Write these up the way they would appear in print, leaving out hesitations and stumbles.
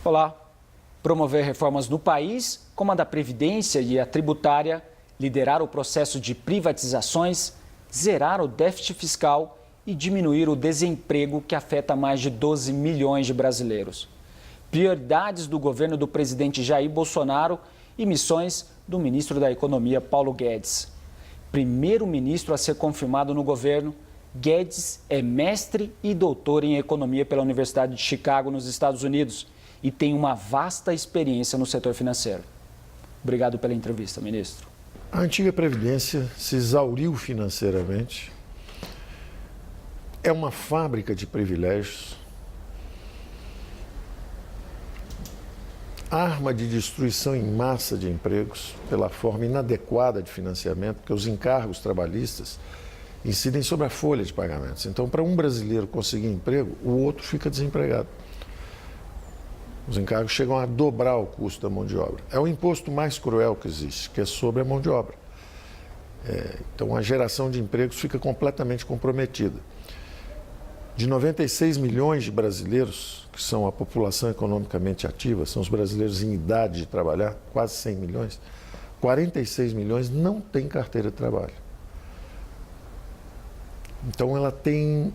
Olá. Promover reformas no país, como a da Previdência e a tributária, liderar o processo de privatizações, zerar o déficit fiscal e diminuir o desemprego que afeta mais de 12 milhões de brasileiros. Prioridades do governo do presidente Jair Bolsonaro e missões do ministro da Economia, Paulo Guedes. Primeiro-ministro a ser confirmado no governo, Guedes é mestre e doutor em economia pela Universidade de Chicago, nos Estados Unidos, e tem uma vasta experiência no setor financeiro. Obrigado pela entrevista, ministro. A antiga Previdência se exauriu financeiramente. É uma fábrica de privilégios. Arma de destruição em massa de empregos pela forma inadequada de financiamento, porque os encargos trabalhistas incidem sobre a folha de pagamentos. Então, para um brasileiro conseguir emprego, o outro fica desempregado. Os encargos chegam a dobrar o custo da mão de obra. É o imposto mais cruel que existe, que é sobre a mão de obra. Então, a geração de empregos fica completamente comprometida. De 96 milhões de brasileiros, que são a população economicamente ativa, são os brasileiros em idade de trabalhar, quase 100 milhões, 46 milhões não têm carteira de trabalho. Então, ela tem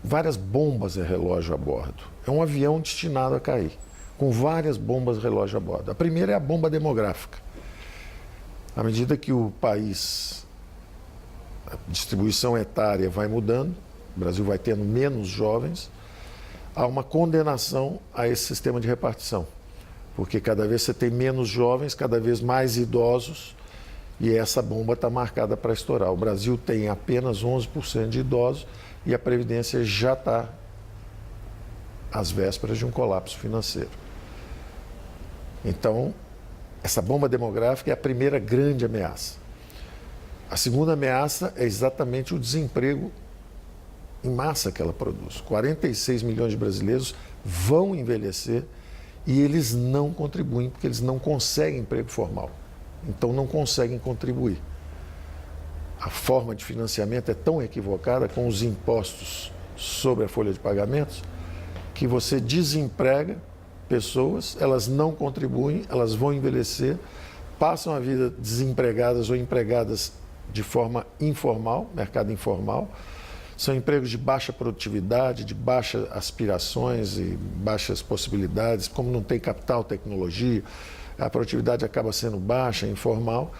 várias bombas de relógio a bordo. É um avião destinado a cair, com várias bombas de relógio a bordo. A primeira é a bomba demográfica. À medida que o país, a distribuição etária vai mudando, o Brasil vai tendo menos jovens, há uma condenação a esse sistema de repartição. Porque cada vez você tem menos jovens, cada vez mais idosos, e essa bomba está marcada para estourar. O Brasil tem apenas 11% de idosos e a Previdência já está às vésperas de um colapso financeiro. Então, essa bomba demográfica é a primeira grande ameaça. A segunda ameaça é exatamente o desemprego em massa que ela produz. 46 milhões de brasileiros vão envelhecer e eles não contribuem, porque eles não conseguem emprego formal. Então, não conseguem contribuir. A forma de financiamento é tão equivocada com os impostos sobre a folha de pagamentos que você desemprega pessoas, elas não contribuem, elas vão envelhecer, passam a vida desempregadas ou empregadas de forma informal, mercado informal. São empregos de baixa produtividade, de baixas aspirações e baixas possibilidades. Como não tem capital, tecnologia, a produtividade acaba sendo baixa, informal,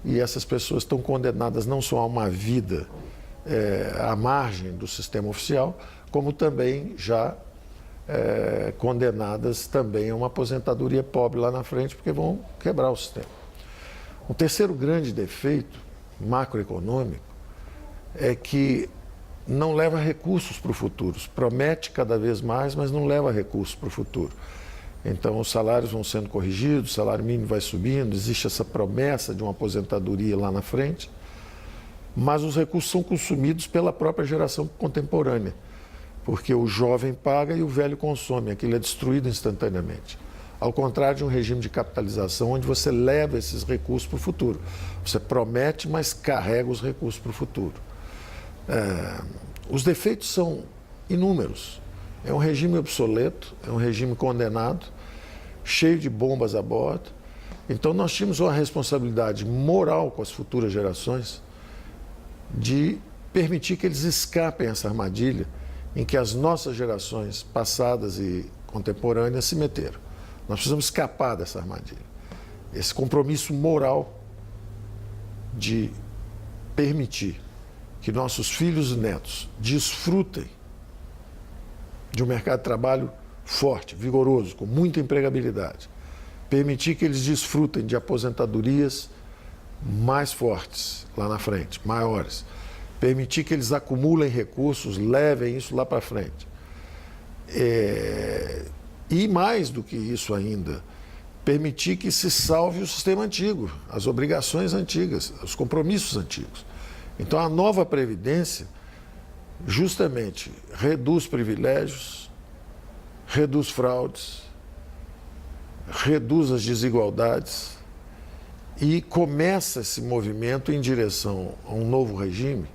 e essas pessoas estão condenadas não só a uma vida à margem do sistema oficial, como também já condenadas também a uma aposentadoria pobre lá na frente, porque vão quebrar o sistema. O terceiro grande defeito macroeconômico é que não leva recursos para o futuro. Promete cada vez mais, mas não leva recursos para o futuro. Então, os salários vão sendo corrigidos, o salário mínimo vai subindo, existe essa promessa de uma aposentadoria lá na frente, mas os recursos são consumidos pela própria geração contemporânea, porque o jovem paga e o velho consome, aquilo é destruído instantaneamente. Ao contrário de um regime de capitalização, onde você leva esses recursos para o futuro. Você promete, mas carrega os recursos para o futuro. Os defeitos são inúmeros. É um regime obsoleto, é um regime condenado, cheio de bombas a bordo. Então, nós tínhamos uma responsabilidade moral com as futuras gerações de permitir que eles escapem essa armadilha em que as nossas gerações passadas e contemporâneas se meteram. Nós precisamos escapar dessa armadilha. Esse compromisso moral de permitir que nossos filhos e netos desfrutem de um mercado de trabalho forte, vigoroso, com muita empregabilidade. Permitir que eles desfrutem de aposentadorias mais fortes lá na frente, maiores. Permitir que eles acumulem recursos, levem isso lá para frente. E mais do que isso ainda, permitir que se salve o sistema antigo, as obrigações antigas, os compromissos antigos. Então, a nova Previdência justamente reduz privilégios, reduz fraudes, reduz as desigualdades e começa esse movimento em direção a um novo regime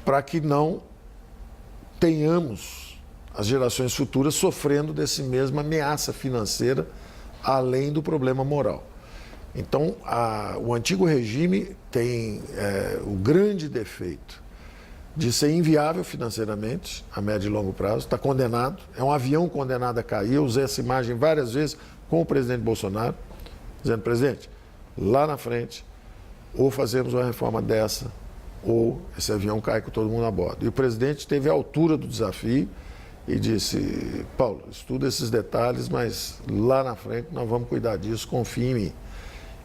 para que não tenhamos as gerações futuras sofrendo dessa mesma ameaça financeira, além do problema moral. Então, o antigo regime tem o grande defeito de ser inviável financeiramente, a médio e longo prazo, está condenado, é um avião condenado a cair. Eu usei essa imagem várias vezes com o presidente Bolsonaro, dizendo: presidente, lá na frente, ou fazemos uma reforma dessa, ou esse avião cai com todo mundo a bordo. E o presidente teve a altura do desafio e disse: Paulo, estuda esses detalhes, mas lá na frente nós vamos cuidar disso, confie em mim.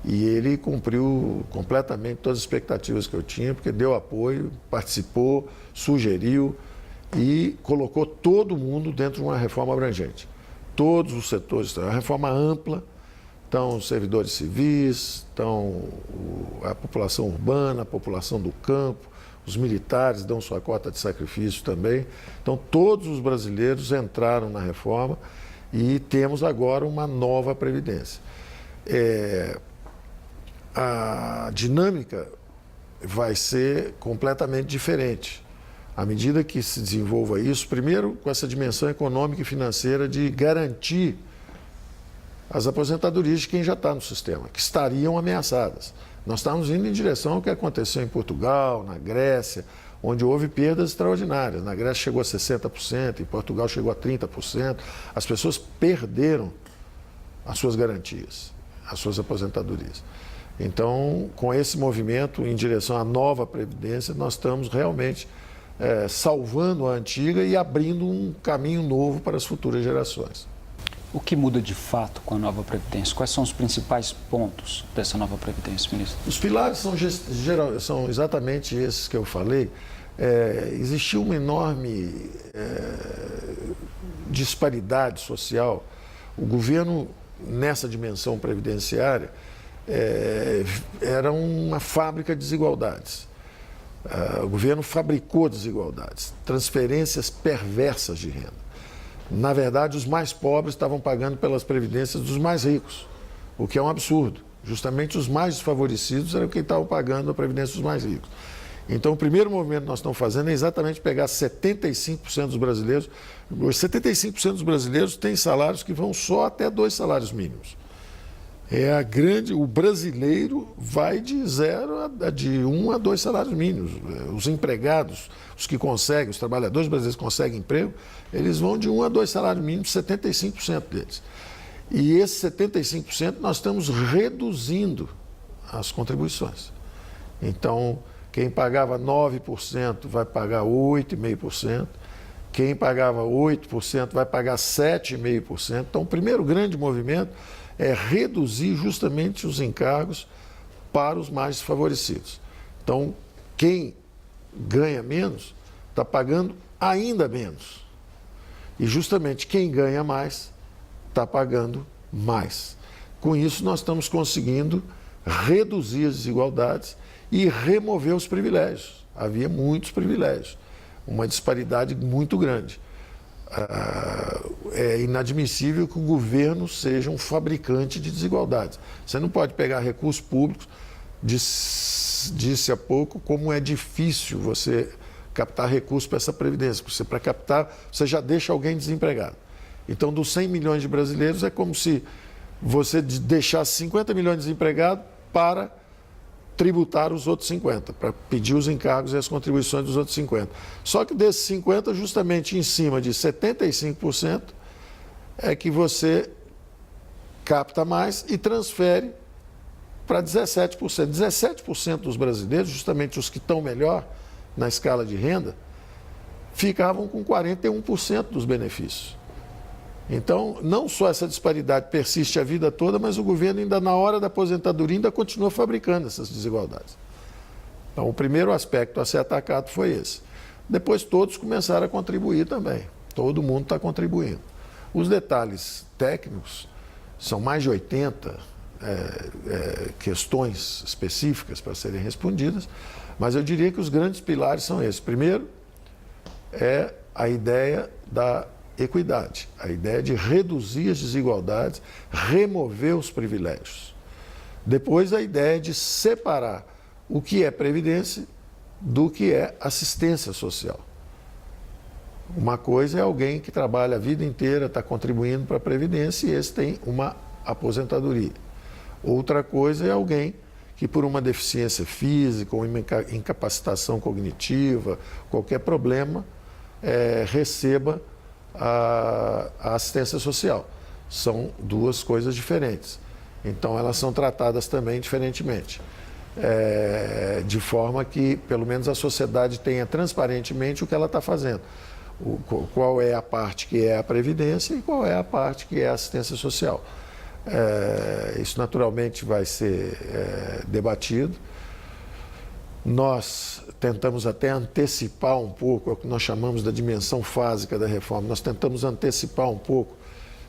E ele cumpriu completamente todas as expectativas que eu tinha, porque deu apoio, participou, sugeriu e colocou todo mundo dentro de uma reforma abrangente. Todos os setores, uma reforma ampla. Estão os servidores civis, estão a população urbana, a população do campo, os militares dão sua cota de sacrifício também. Então, todos os brasileiros entraram na reforma e temos agora uma nova Previdência. A dinâmica vai ser completamente diferente. À medida que se desenvolva isso, primeiro com essa dimensão econômica e financeira de garantir as aposentadorias de quem já está no sistema, que estariam ameaçadas. Nós estamos indo em direção ao que aconteceu em Portugal, na Grécia, onde houve perdas extraordinárias. Na Grécia chegou a 60%, em Portugal chegou a 30%. As pessoas perderam as suas garantias, as suas aposentadorias. Então, com esse movimento em direção à nova Previdência, nós estamos realmente salvando a antiga e abrindo um caminho novo para as futuras gerações. O que muda de fato com a nova Previdência? Quais são os principais pontos dessa nova Previdência, ministro? Os pilares são exatamente esses que eu falei. Existiu uma enorme disparidade social. O governo, nessa dimensão previdenciária, era uma fábrica de desigualdades. O governo fabricou desigualdades, transferências perversas de renda. Na verdade, os mais pobres estavam pagando pelas previdências dos mais ricos, o que é um absurdo. Justamente os mais desfavorecidos eram quem estavam pagando a previdência dos mais ricos. Então, o primeiro movimento que nós estamos fazendo é exatamente pegar 75% dos brasileiros. Os 75% dos brasileiros têm salários que vão só até 2 salários mínimos. O brasileiro vai de 1 a 2 salários mínimos. Os empregados, os que conseguem, os trabalhadores brasileiros que conseguem emprego, eles vão de 1 a 2 salários mínimos, 75% deles. E esses 75% nós estamos reduzindo as contribuições. Então, quem pagava 9% vai pagar 8,5%, quem pagava 8% vai pagar 7,5%. Então, o primeiro grande movimento é reduzir justamente os encargos para os mais desfavorecidos. Então, quem ganha menos está pagando ainda menos. E justamente quem ganha mais está pagando mais. Com isso, nós estamos conseguindo reduzir as desigualdades e remover os privilégios. Havia muitos privilégios, uma disparidade muito grande. É inadmissível que o governo seja um fabricante de desigualdades. Você não pode pegar recursos públicos, disse há pouco, como é difícil você captar recursos para essa previdência. Para captar, você já deixa alguém desempregado. Então, dos 100 milhões de brasileiros, é como se você deixasse 50 milhões desempregados para tributar os outros 50, para pedir os encargos e as contribuições dos outros 50. Só que desses 50, justamente em cima de 75%, é que você capta mais e transfere para 17%. 17% dos brasileiros, justamente os que estão melhor na escala de renda, ficavam com 41% dos benefícios. Então, não só essa disparidade persiste a vida toda, mas o governo ainda na hora da aposentadoria ainda continua fabricando essas desigualdades. Então, o primeiro aspecto a ser atacado foi esse. Depois todos começaram a contribuir também. Todo mundo está contribuindo. Os detalhes técnicos são mais de 80 questões específicas para serem respondidas, mas eu diria que os grandes pilares são esses. Primeiro, é a ideia da equidade, a ideia de reduzir as desigualdades, remover os privilégios. Depois, a ideia de separar o que é previdência do que é assistência social. Uma coisa é alguém que trabalha a vida inteira, está contribuindo para a Previdência e esse tem uma aposentadoria. Outra coisa é alguém que por uma deficiência física ou incapacitação cognitiva, qualquer problema, receba a assistência social. São duas coisas diferentes. Então, elas são tratadas também diferentemente. De forma que, pelo menos, a sociedade tenha transparentemente o que ela está fazendo. Qual é a parte que é a Previdência e qual é a parte que é a assistência social. Isso naturalmente vai ser debatido. Nós tentamos até antecipar um pouco, é o que nós chamamos da dimensão fásica da reforma. Nós tentamos antecipar um pouco,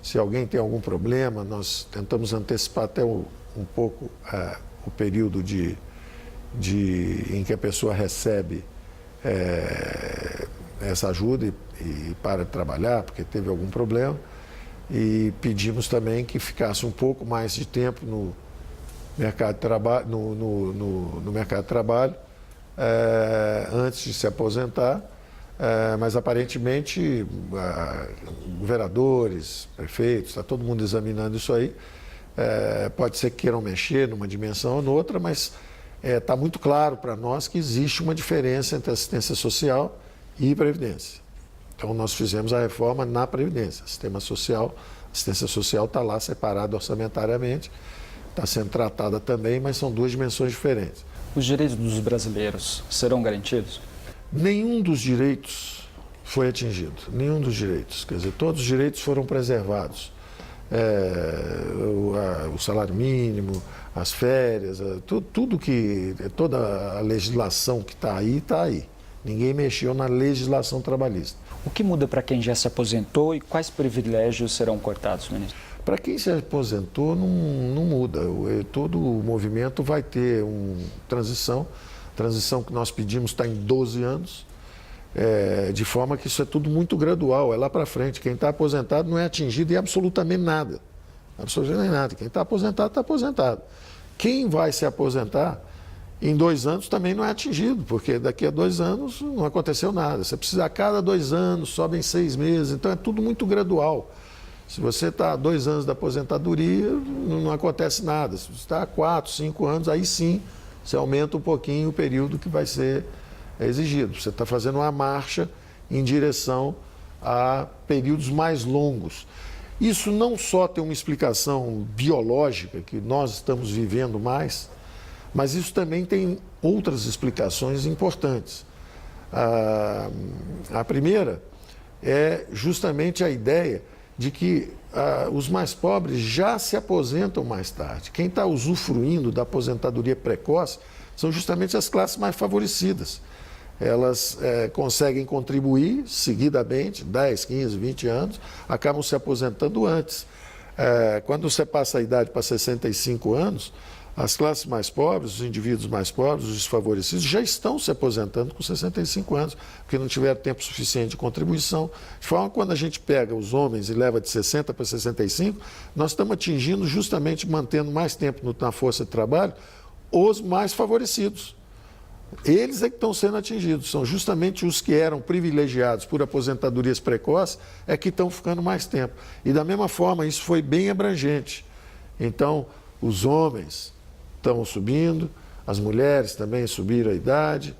se alguém tem algum problema, nós tentamos antecipar até um pouco o período em que a pessoa recebe essa ajuda e para de trabalhar porque teve algum problema. E pedimos também que ficasse um pouco mais de tempo no mercado de trabalho, no mercado de trabalho antes de se aposentar, mas aparentemente governadores, prefeitos, está todo mundo examinando isso aí. Pode ser que queiram mexer numa dimensão ou noutra, mas está muito claro para nós que existe uma diferença entre assistência social e previdência. Então, nós fizemos a reforma na Previdência. Sistema social, assistência social está lá separada orçamentariamente, está sendo tratada também, mas são duas dimensões diferentes. Os direitos dos brasileiros serão garantidos? Nenhum dos direitos foi atingido, nenhum dos direitos. Quer dizer, todos os direitos foram preservados. O salário mínimo, as férias, toda a legislação que está aí, está aí. Ninguém mexeu na legislação trabalhista. O que muda para quem já se aposentou e quais privilégios serão cortados, ministro? Para quem se aposentou, não muda. Todo o movimento vai ter uma transição. A transição que nós pedimos está em 12 anos, de forma que isso é tudo muito gradual, é lá para frente. Quem está aposentado não é atingido em absolutamente nada. Absolutamente nada. Quem está aposentado, está aposentado. Quem vai se aposentar em 2 anos também não é atingido, porque daqui a 2 anos não aconteceu nada. Você precisa a cada 2 anos, sobe em 6 meses, então é tudo muito gradual. Se você está há 2 anos da aposentadoria, não acontece nada. Se você está há 4, 5 anos, aí sim você aumenta um pouquinho o período que vai ser exigido. Você está fazendo uma marcha em direção a períodos mais longos. Isso não só tem uma explicação biológica, que nós estamos vivendo mais, mas isso também tem outras explicações importantes. A primeira é justamente a ideia de que os mais pobres já se aposentam mais tarde. Quem está usufruindo da aposentadoria precoce são justamente as classes mais favorecidas. Elas conseguem contribuir seguidamente, 10, 15, 20 anos, acabam se aposentando antes. Quando você passa a idade para 65 anos, as classes mais pobres, os indivíduos mais pobres, os desfavorecidos, já estão se aposentando com 65 anos, porque não tiveram tempo suficiente de contribuição. De forma que quando a gente pega os homens e leva de 60 para 65, nós estamos atingindo, justamente mantendo mais tempo na força de trabalho, os mais favorecidos. Eles é que estão sendo atingidos, são justamente os que eram privilegiados por aposentadorias precoces, é que estão ficando mais tempo. E da mesma forma, isso foi bem abrangente. Então, os homens estão subindo, as mulheres também subiram a idade,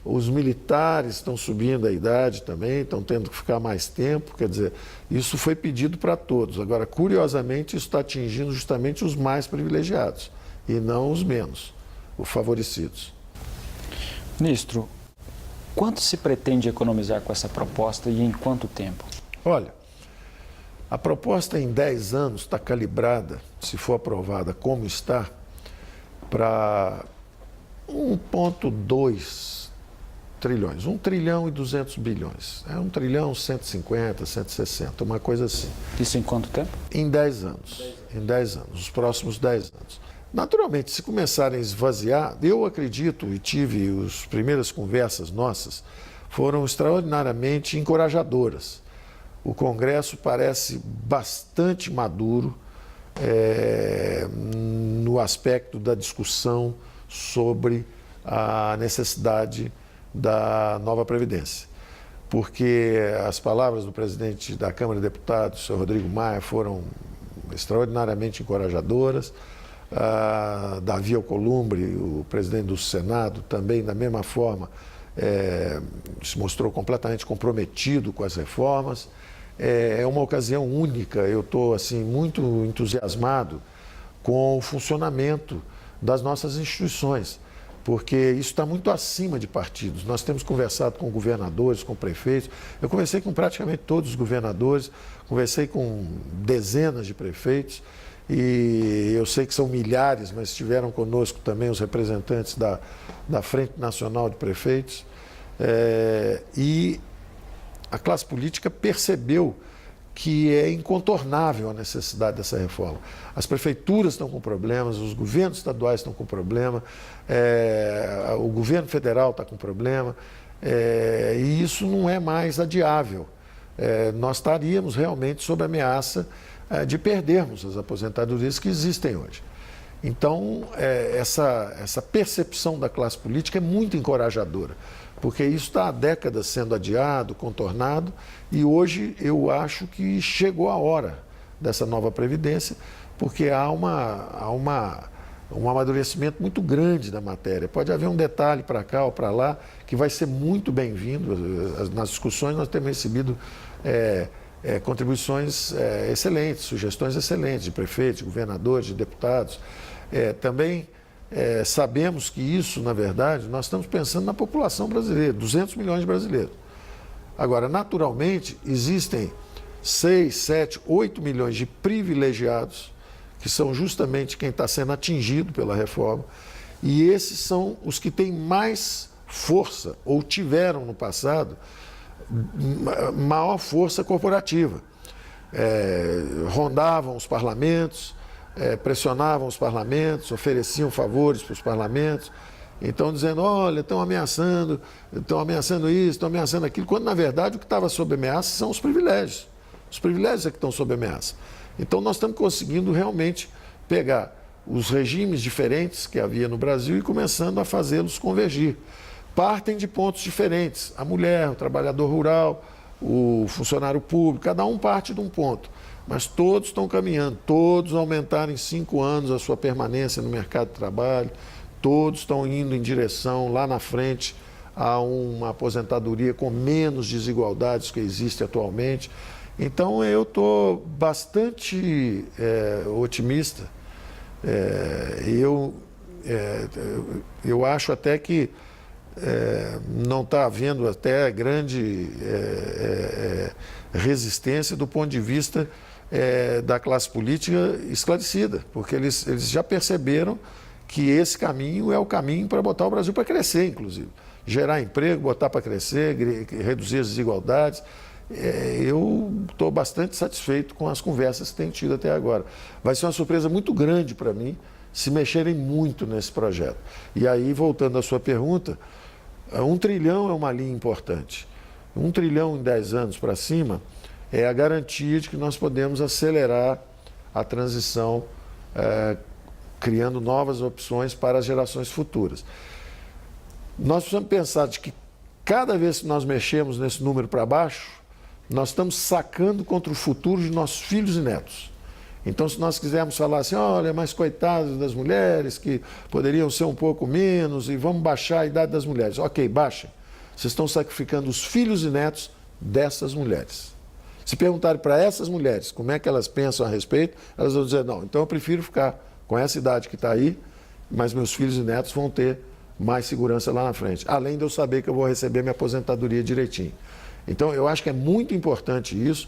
os militares estão subindo a idade também, estão tendo que ficar mais tempo, quer dizer, isso foi pedido para todos. Agora, curiosamente, isso está atingindo justamente os mais privilegiados e não os menos, os favorecidos. Ministro, quanto se pretende economizar com essa proposta e em quanto tempo? Olha, a proposta em 10 anos está calibrada, se for aprovada como está, para 1,2 trilhões, 1 trilhão e 200 bilhões. 1 trilhão 150, 160, uma coisa assim. Isso em quanto tempo? Em 10 anos. Em 10 anos, os próximos 10 anos. Naturalmente, se começarem a esvaziar, eu acredito, e tive as primeiras conversas nossas, foram extraordinariamente encorajadoras. O Congresso parece bastante maduro no aspecto da discussão sobre a necessidade da nova Previdência. porque as palavras do presidente da Câmara de Deputados, o senhor Rodrigo Maia, foram extraordinariamente encorajadoras. Davi Alcolumbre, o presidente do Senado, também, da mesma forma, se mostrou completamente comprometido com as reformas. É uma ocasião única, eu estou assim, muito entusiasmado com o funcionamento das nossas instituições, porque isso está muito acima de partidos. Nós temos conversado com governadores, com prefeitos. Eu conversei com praticamente todos os governadores, conversei com dezenas de prefeitos, e eu sei que são milhares, mas estiveram conosco também os representantes da Frente Nacional de Prefeitos. E a classe política percebeu que é incontornável a necessidade dessa reforma. As prefeituras estão com problemas, os governos estaduais estão com problema, o governo federal está com problema, e isso não é mais adiável. Nós estaríamos realmente sob ameaça de perdermos as aposentadorias que existem hoje. Então, essa percepção da classe política é muito encorajadora, porque isso está há décadas sendo adiado, contornado, e hoje eu acho que chegou a hora dessa nova Previdência, porque há um amadurecimento muito grande da matéria. Pode haver um detalhe para cá ou para lá que vai ser muito bem-vindo. Nas discussões nós temos recebido contribuições excelentes, sugestões excelentes de prefeitos, de governadores, de deputados. Também sabemos que isso, na verdade, nós estamos pensando na população brasileira, 200 milhões de brasileiros. Agora, naturalmente, existem 6, 7, 8 milhões de privilegiados, que são justamente quem está sendo atingido pela reforma, e esses são os que têm mais força, ou tiveram no passado, maior força corporativa. Rondavam os parlamentos, pressionavam os parlamentos, ofereciam favores para os parlamentos, então dizendo, olha, estão ameaçando isso, estão ameaçando aquilo, quando na verdade o que estava sob ameaça são os privilégios. Os privilégios é que estão sob ameaça. Então nós estamos conseguindo realmente pegar os regimes diferentes que havia no Brasil e começando a fazê-los convergir. Partem de pontos diferentes. A mulher, o trabalhador rural, o funcionário público, cada um parte de um ponto. Mas todos estão caminhando, todos aumentaram em 5 anos a sua permanência no mercado de trabalho, todos estão indo em direção, lá na frente, a uma aposentadoria com menos desigualdades que existe atualmente. Então, eu estou bastante otimista. Eu acho até que não está havendo até grande resistência do ponto de vista da classe política esclarecida, porque eles já perceberam que esse caminho é o caminho para botar o Brasil para crescer, inclusive. Gerar emprego, botar para crescer, reduzir as desigualdades. Eu estou bastante satisfeito com as conversas que tenho tido até agora. Vai ser uma surpresa muito grande para mim se mexerem muito nesse projeto. E aí, voltando à sua pergunta, 1 trilhão é uma linha importante. 1 trilhão em 10 anos para cima é a garantia de que nós podemos acelerar a transição, criando novas opções para as gerações futuras. Nós precisamos pensar de que cada vez que nós mexemos nesse número para baixo, nós estamos sacando contra o futuro de nossos filhos e netos. Então, se nós quisermos falar assim, olha, mas coitados das mulheres, que poderiam ser um pouco menos, e vamos baixar a idade das mulheres. Ok, baixem. Vocês estão sacrificando os filhos e netos dessas mulheres. Se perguntarem para essas mulheres como é que elas pensam a respeito, elas vão dizer, não, então eu prefiro ficar com essa idade que está aí, mas meus filhos e netos vão ter mais segurança lá na frente. Além de eu saber que eu vou receber minha aposentadoria direitinho. Então, eu acho que é muito importante isso.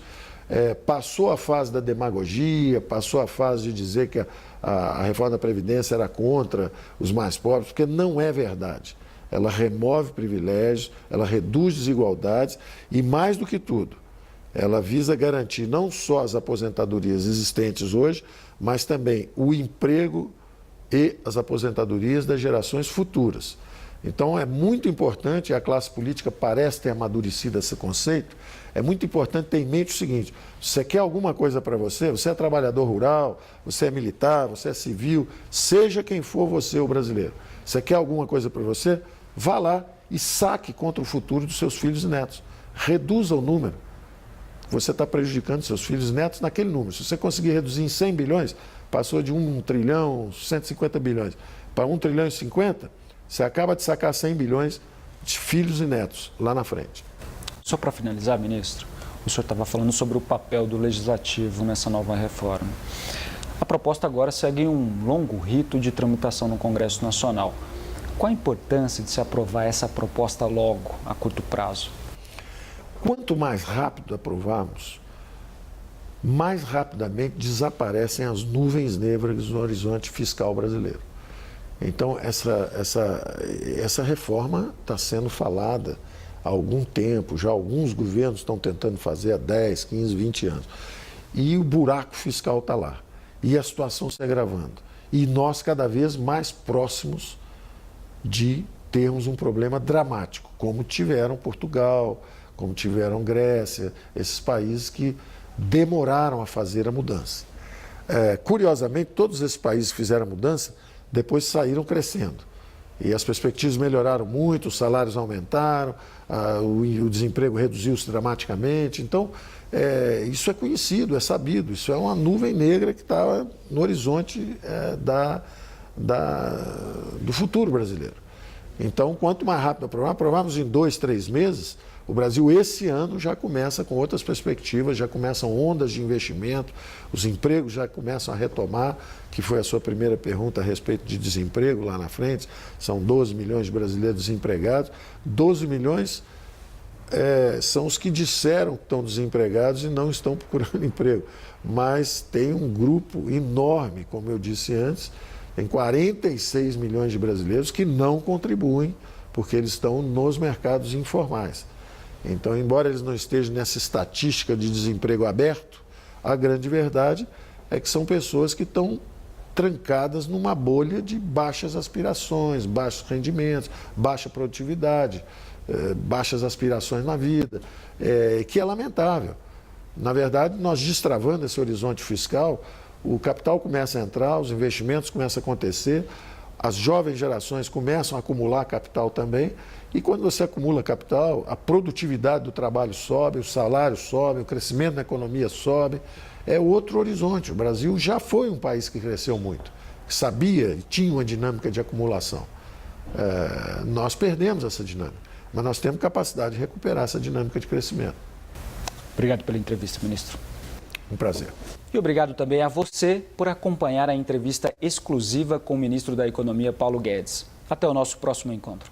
Passou a fase da demagogia, passou a fase de dizer que a reforma da Previdência era contra os mais pobres, porque não é verdade. Ela remove privilégios, ela reduz desigualdades e, mais do que tudo, ela visa garantir não só as aposentadorias existentes hoje, mas também o emprego e as aposentadorias das gerações futuras. Então, é muito importante, a classe política parece ter amadurecido esse conceito, é muito importante ter em mente o seguinte, se você quer alguma coisa para você, você é trabalhador rural, você é militar, você é civil, seja quem for você, o brasileiro, você quer alguma coisa para você, vá lá e saque contra o futuro dos seus filhos e netos. Reduza o número. Você está prejudicando seus filhos e netos naquele número. Se você conseguir reduzir em 100 bilhões, passou de 1 trilhão, 150 bilhões, para 1 trilhão e 50, você acaba de sacar 100 bilhões de filhos e netos lá na frente. Só para finalizar, ministro, o senhor estava falando sobre o papel do Legislativo nessa nova reforma. A proposta agora segue um longo rito de tramitação no Congresso Nacional. Qual a importância de se aprovar essa proposta logo, a curto prazo? Quanto mais rápido aprovarmos, mais rapidamente desaparecem as nuvens negras no horizonte fiscal brasileiro. Então, essa reforma está sendo falada há algum tempo, já alguns governos estão tentando fazer há 10, 15, 20 anos. E o buraco fiscal está lá. E a situação se agravando. E nós cada vez mais próximos de termos um problema dramático, como tiveram Portugal, como tiveram Grécia, esses países que demoraram a fazer a mudança. Curiosamente, todos esses países que fizeram a mudança, depois saíram crescendo. E as perspectivas melhoraram muito, os salários aumentaram, o desemprego reduziu-se dramaticamente. Então, isso é conhecido, é sabido, isso é uma nuvem negra que está no horizonte do futuro brasileiro. Então, quanto mais rápido aprovarmos em 2, 3 meses, o Brasil esse ano já começa com outras perspectivas, já começam ondas de investimento, os empregos já começam a retomar, que foi a sua primeira pergunta a respeito de desemprego lá na frente. São 12 milhões de brasileiros desempregados. 12 milhões são os que disseram que estão desempregados e não estão procurando emprego. Mas tem um grupo enorme, como eu disse antes, tem 46 milhões de brasileiros que não contribuem porque eles estão nos mercados informais. Então, embora eles não estejam nessa estatística de desemprego aberto, a grande verdade é que são pessoas que estão trancadas numa bolha de baixas aspirações, baixos rendimentos, baixa produtividade, baixas aspirações na vida, que é lamentável. Na verdade, nós destravando esse horizonte fiscal, o capital começa a entrar, os investimentos começam a acontecer, as jovens gerações começam a acumular capital também, e quando você acumula capital, a produtividade do trabalho sobe, o salário sobe, o crescimento da economia sobe, é outro horizonte. O Brasil já foi um país que cresceu muito, que sabia e tinha uma dinâmica de acumulação. Nós perdemos essa dinâmica, mas nós temos capacidade de recuperar essa dinâmica de crescimento. Obrigado pela entrevista, ministro. Um prazer. E obrigado também a você por acompanhar a entrevista exclusiva com o ministro da Economia, Paulo Guedes. Até o nosso próximo encontro.